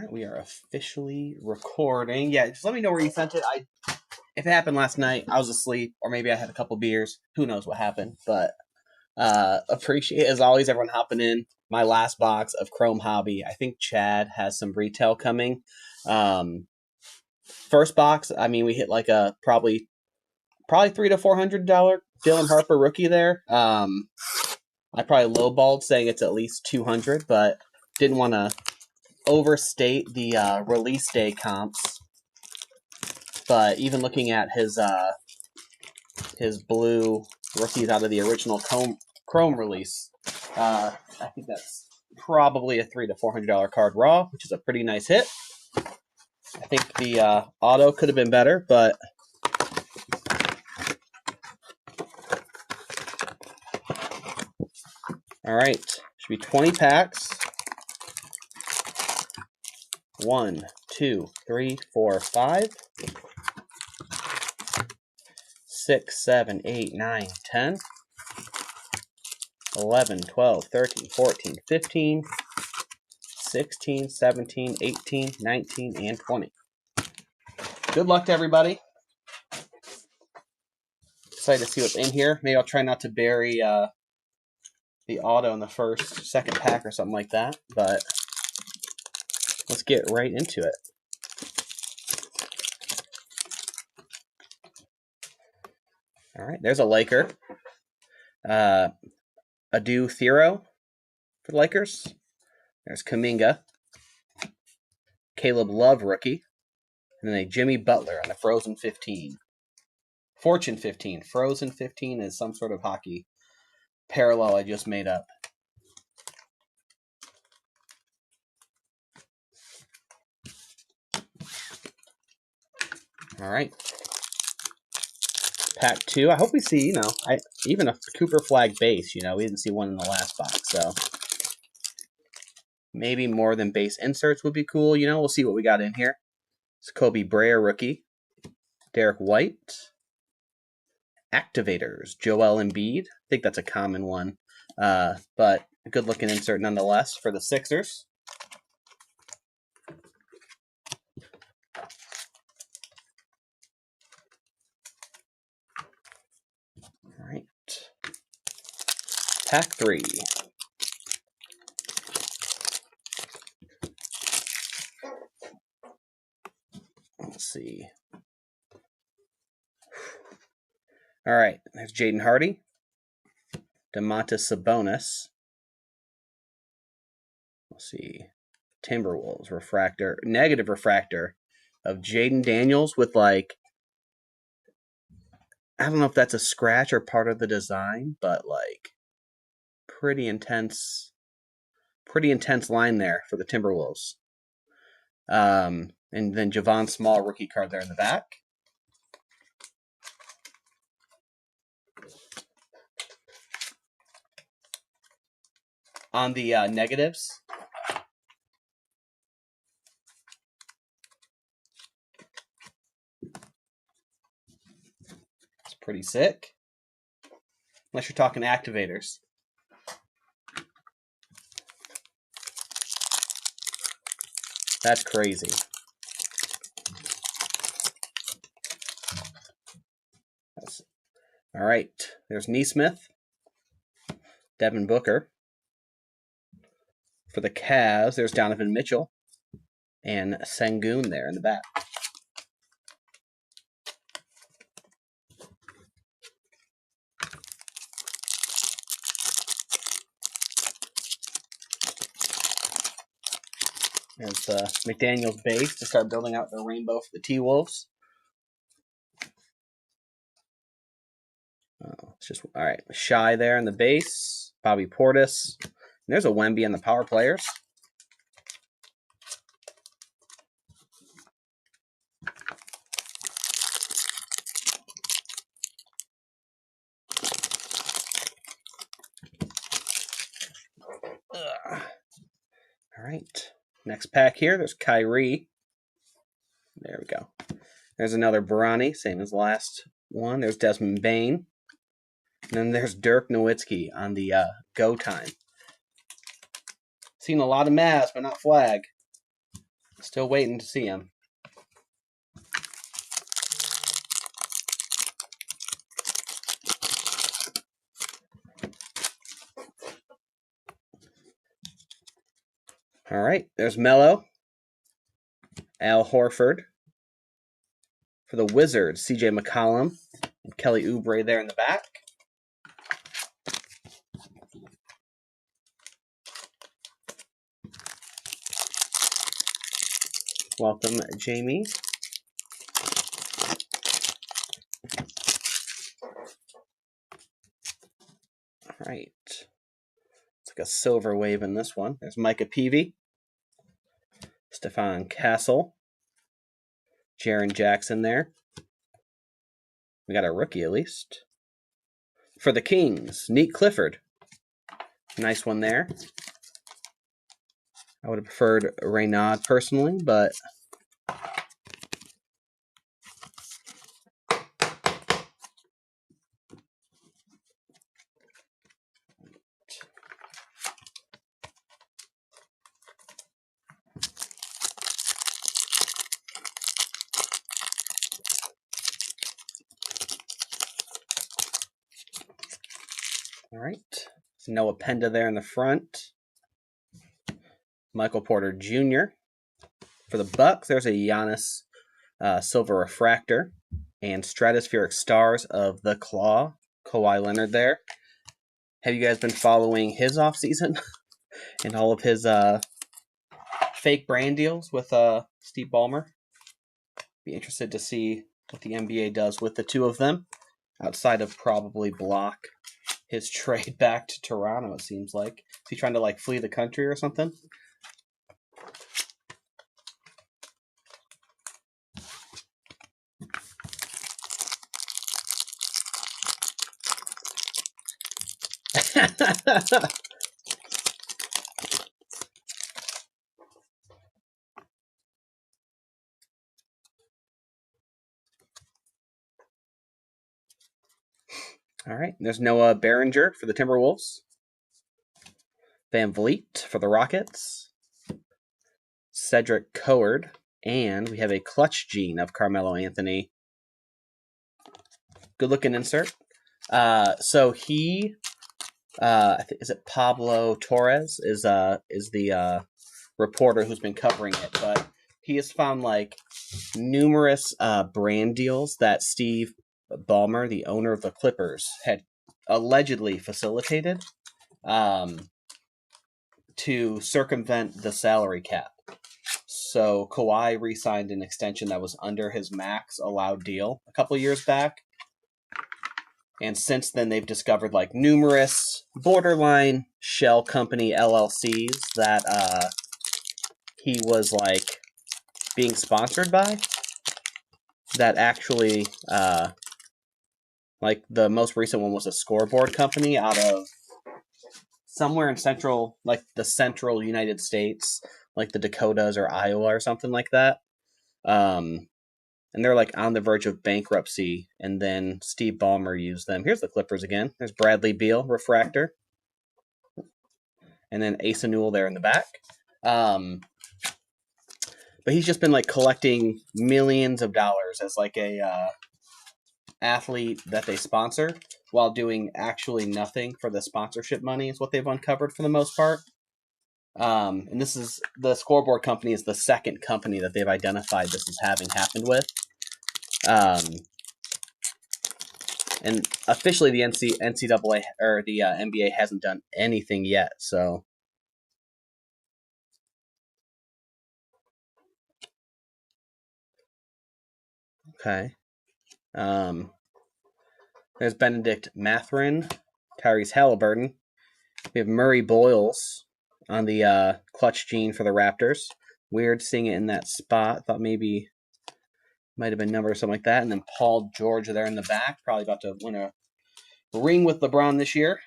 All right, we are officially recording. Yeah, just let me know where you sent it. If it happened last night, I was asleep, or maybe I had a couple beers. Who knows what happened? But appreciate, as always, everyone hopping in. My last box of Chrome Hobby. I think Chad has some retail coming. First box, I mean, we hit like a probably $300 to $400 Dylan Harper rookie there. I probably lowballed saying it's at least 200, but didn't want to overstate the release day comps. But even looking at his blue rookies out of the original Chrome release, I think that's probably a $300 to $400 card raw, which is a pretty nice hit. I think the auto could have been better, but all right, should be 20 packs. 1, 2, 3, 4, 5, 6, 7, 8, 9, 10, 11, 12, 13, 14, 15, 16, 17, 18, 19, and 20. Good luck to everybody. Excited to see what's in here. Maybe I'll try not to bury the auto in the second pack or something like that, but let's get right into it. All right, there's a Laker. Adu Thero for the Lakers. There's Kuminga. Caleb Love rookie. And then a Jimmy Butler on the Frozen 15. Fortune 15. Frozen 15 is some sort of hockey parallel I just made up. All right. Pack 2. I hope we see, even a Cooper Flag base. We didn't see one in the last box, so maybe more than base inserts would be cool. We'll see what we got in here. It's Kobe Bryant rookie. Derek White. Activators. Joel Embiid. I think that's a common one, but a good-looking insert nonetheless for the Sixers. All right. Pack 3. Let's see. All right, there's Jaden Hardy, Domantas Sabonis. Let's see, Timberwolves negative refractor of Jaden Daniels with I don't know if that's a scratch or part of the design, but pretty intense line there for the Timberwolves. And then Javon Small rookie card there in the back. On the negatives, it's pretty sick. Unless you're talking activators. That's crazy. All right, there's Nesmith, Devin Booker. For the Cavs, there's Donovan Mitchell and Sengun there in the back. There's the McDaniels base to start building out the rainbow for the T-Wolves. It's just all right. Shy there in the base. Bobby Portis. And there's a Wemby on the power players. All right. Next pack here. There's Kyrie. There we go. There's another Bronny, same as the last one. There's Desmond Bane. And then there's Dirk Nowitzki on the Go Time. Seen a lot of Mavs, but not Flag. Still waiting to see him. All right, there's Melo. Al Horford. For the Wizards, C.J. McCollum and Kelly Oubre there in the back. Welcome, Jamie. All right. It's like a silver wave in this one. There's Micah Peavy. Stephon Castle. Jaren Jackson there. We got a rookie at least. For the Kings, Neat Clifford. Nice one there. I would have preferred Reynaud personally, but all right. So Noah Penda there in the front. Michael Porter Jr. For the Bucks, there's a Giannis Silver Refractor and Stratospheric Stars of the Claw. Kawhi Leonard there. Have you guys been following his offseason and all of his fake brand deals with Steve Ballmer? Be interested to see what the NBA does with the two of them, outside of probably block his trade back to Toronto, it seems like. Is he trying to like flee the country or something? All right, there's Noah Behringer for the Timberwolves. Van Vliet for the Rockets. Cedric Coward. And we have a clutch gene of Carmelo Anthony. Good looking insert. So he, is it Pablo Torres is the reporter who's been covering it, but he has found like numerous brand deals that Steve Ballmer, the owner of the Clippers, had allegedly facilitated to circumvent the salary cap. So Kawhi re-signed an extension that was under his max allowed deal a couple years back. And since then, they've discovered like numerous borderline shell company LLCs that he was like being sponsored by. That actually, like the most recent one was a scoreboard company out of somewhere in the central United States, like the Dakotas or Iowa or something like that. And they're like on the verge of bankruptcy, and then Steve Ballmer used them. Here's the Clippers again. There's Bradley Beal, refractor. And then Asa Newell there in the back. But he's just been like collecting millions of dollars as like a athlete that they sponsor while doing actually nothing for the sponsorship money is what they've uncovered for the most part. And this is the scoreboard company is the second company that they've identified this as having happened with. And officially the NCAA or the NBA hasn't done anything yet. So okay. There's Benedict Mathurin, Tyrese Halliburton. We have Murray Boyles on the clutch gene for the Raptors. Weird seeing it in that spot. Thought maybe might have been numbered or something like that. And then Paul George there in the back, probably about to win a ring with LeBron this year.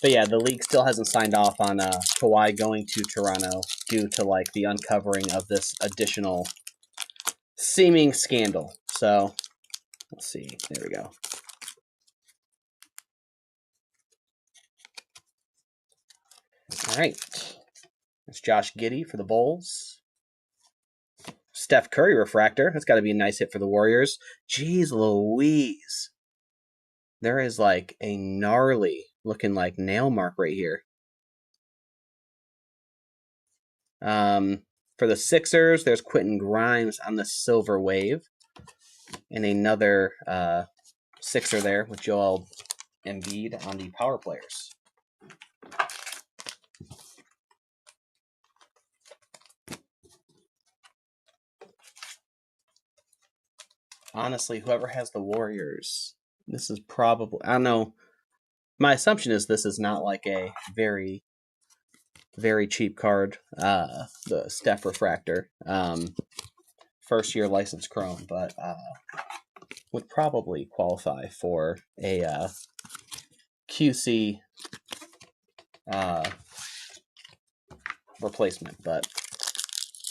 But yeah, the league still hasn't signed off on Kawhi going to Toronto due to like the uncovering of this additional seeming scandal. So Let's see. There we go. All right. That's Josh Giddey for the Bulls. Steph Curry refractor. That's got to be a nice hit for the Warriors. Jeez Louise. There is like a gnarly looking like nail mark right here. For the Sixers, there's Quentin Grimes on the silver wave. And another Sixer there with Joel Embiid on the power players. Honestly, whoever has the Warriors, this is probably, I don't know. My assumption is this is not like a very, very cheap card, the Steph Refractor. First year licensed chrome, but would probably qualify for a QC replacement. But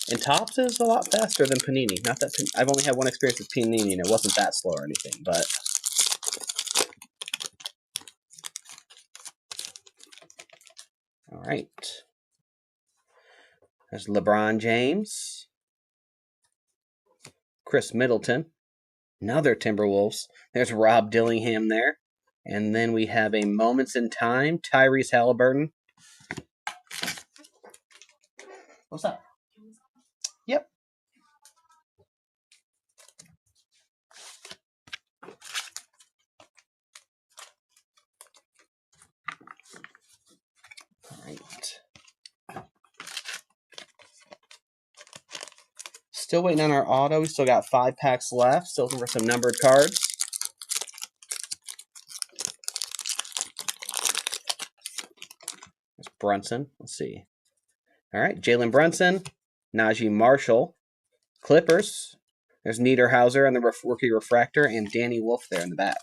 and Topps is a lot faster than Panini. Not that I've only had one experience with Panini, and it wasn't that slow or anything. But all right, there's LeBron James, Chris Middleton, another Timberwolves. There's Rob Dillingham there, and then we have a Moments in Time, Tyrese Halliburton. What's up? Yep. All right. Still waiting on our auto. We still got 5 packs left. Still looking for some numbered cards. There's Brunson. Let's see. All right. Jalen Brunson, Najee Marshall, Clippers. There's Niederhauser on the rookie refractor, and Danny Wolf there in the back.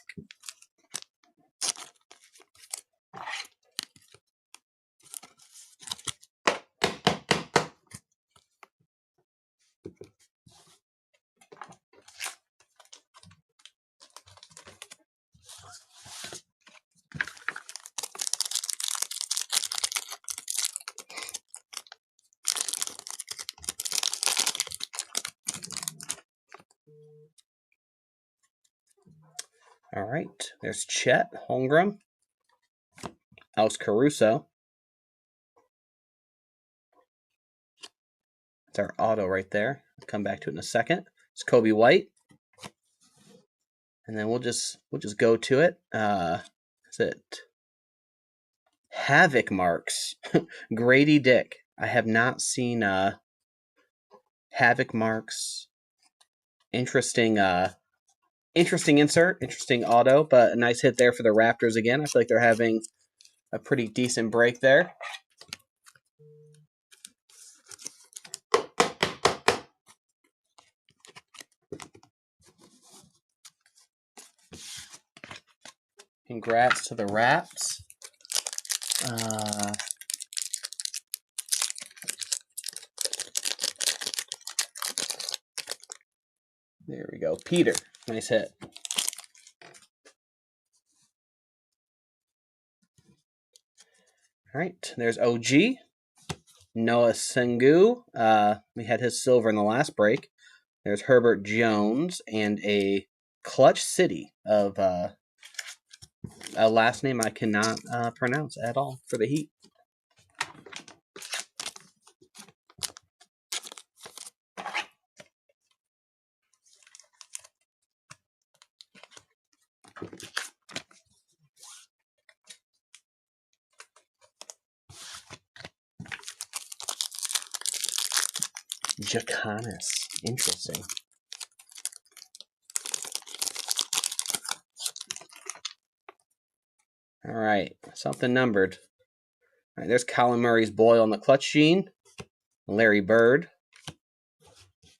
All right. There's Chet Holmgren, Alex Caruso. That's our auto right there. I'll come back to it in a second. It's Kobe White. And then we'll just go to it. Is it Havoc Marks? Grady Dick. I have not seen Havoc Marks. Interesting insert, interesting auto, but a nice hit there for the Raptors again. I feel like they're having a pretty decent break there. Congrats to the Raps. There we go. Peter. Nice hit. All right. There's OG. Noah Sengu. We had his silver in the last break. There's Herbert Jones and a Clutch City of a last name I cannot pronounce at all for the Heat. Jacanis. Interesting. All right. Something numbered. All right, there's Colin Murray's Boyle on the Clutch Sheen. Larry Bird.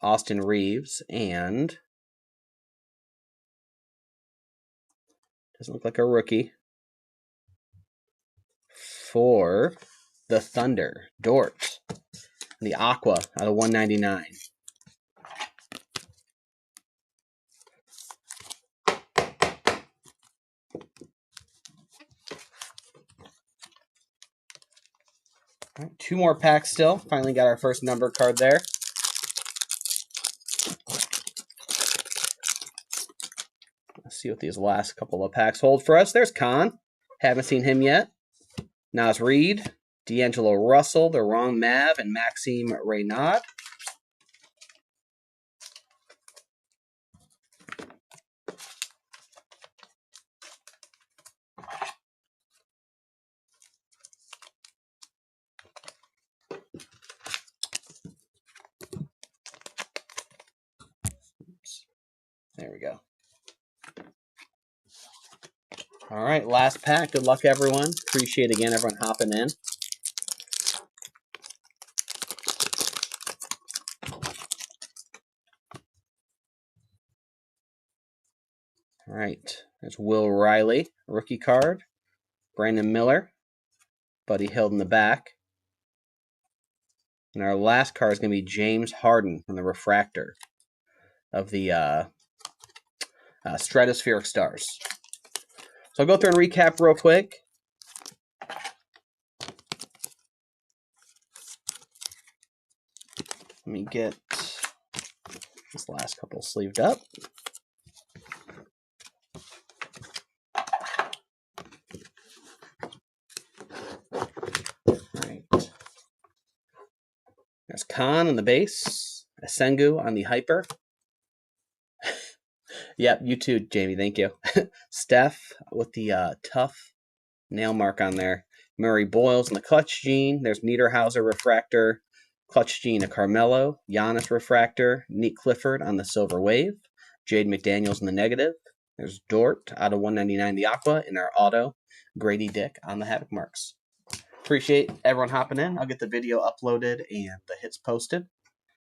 Austin Reeves. And doesn't look like a rookie. For the Thunder. Dort. The Aqua out of 199. All right, 2 more packs still. Finally got our first number card there. Let's see what these last couple of packs hold for us. There's Khan. Haven't seen him yet. Naz Reid, D'Angelo Russell, the wrong Mav, and Maxime Reynaud. Oops. There we go. All right, last pack. Good luck, everyone. Appreciate, again, everyone hopping in. All right, there's Will Riley, rookie card. Brandon Miller, Buddy Hield in the back. And our last card is going to be James Harden from the refractor of the Stratospheric Stars. So I'll go through and recap real quick. Let me get this last couple sleeved up. All right. There's Khan on the base. Asengu on the hyper. Yep, you too, Jamie. Thank you. Steph with the tough nail mark on there. Murray Boyles in the clutch gene. There's Niederhauser refractor. Clutch gene of Carmelo. Giannis refractor. Nick Clifford on the silver wave. Jade McDaniels in the negative. There's Dort out of 199 the Aqua in our auto. Grady Dick on the Havoc marks. Appreciate everyone hopping in. I'll get the video uploaded and the hits posted.